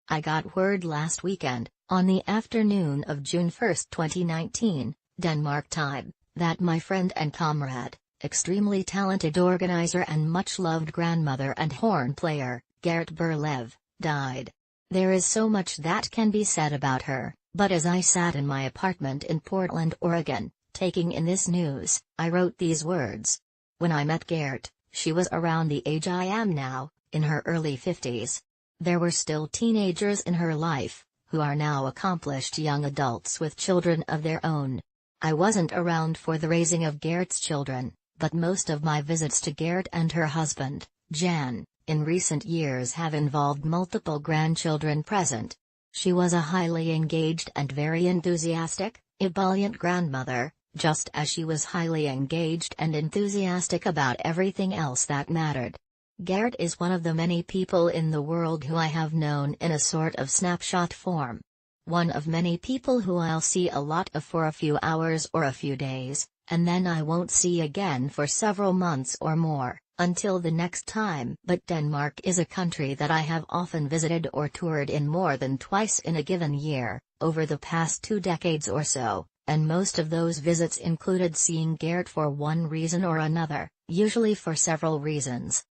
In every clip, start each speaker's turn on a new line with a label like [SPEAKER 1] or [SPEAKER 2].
[SPEAKER 1] I got word last weekend, on the afternoon of June 1, 2019, Denmark time, that my friend and comrade, extremely talented organizer and much-loved grandmother and horn player, Gerd Berlev, died. There is so much that can be said about her, but as I sat in my apartment in Portland, Oregon, taking in this news, I wrote these words. When I met Gerd, she was around the age I am now, in her early 50s. There were still teenagers in her life, who are now accomplished young adults with children of their own. I wasn't around for the raising of Gerd's children, but most of my visits to Gerd and her husband, Jan, in recent years have involved multiple grandchildren present. She was a highly engaged and very enthusiastic, ebullient grandmother, just as she was highly engaged and enthusiastic about everything else that mattered. Gerd is one of the many people in the world who I have known in a sort of snapshot form. One of many people who I'll see a lot of for a few hours or a few days, and then I won't see again for several months or more, until the next time. But Denmark is a country that I have often visited or toured in more than twice in a given year, over the past 2 decades or so, and most of those visits included seeing Gerd for one reason or another, usually for several reasons.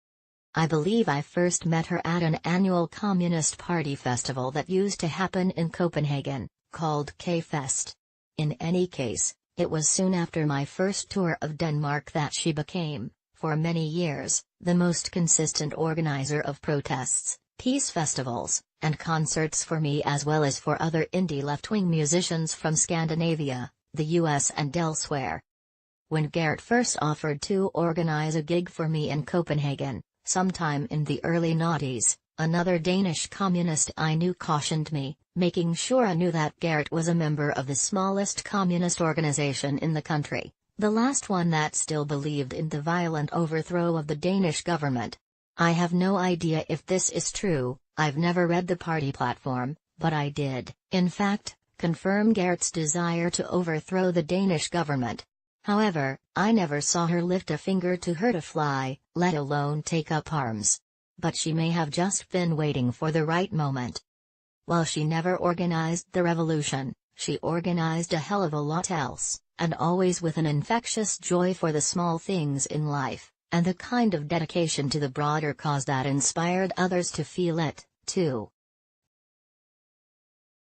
[SPEAKER 1] I believe I first met her at an annual Communist Party festival that used to happen in Copenhagen, called K-Fest. In any case, it was soon after my first tour of Denmark that she became, for many years, the most consistent organizer of protests, peace festivals, and concerts for me as well as for other indie left-wing musicians from Scandinavia, the US and elsewhere. When Gerd first offered to organize a gig for me in Copenhagen, sometime in the early noughties, another Danish communist I knew cautioned me, making sure I knew that Gerd was a member of the smallest communist organization in the country, the last one that still believed in the violent overthrow of the Danish government. I have no idea if this is true, I've never read the party platform, but I did, in fact, confirm Gerd's desire to overthrow the Danish government. However, I never saw her lift a finger to hurt a fly, let alone take up arms. But she may have just been waiting for the right moment. While she never organized the revolution, she organized a hell of a lot else, and always with an infectious joy for the small things in life, and the kind of dedication to the broader cause that inspired others to feel it, too.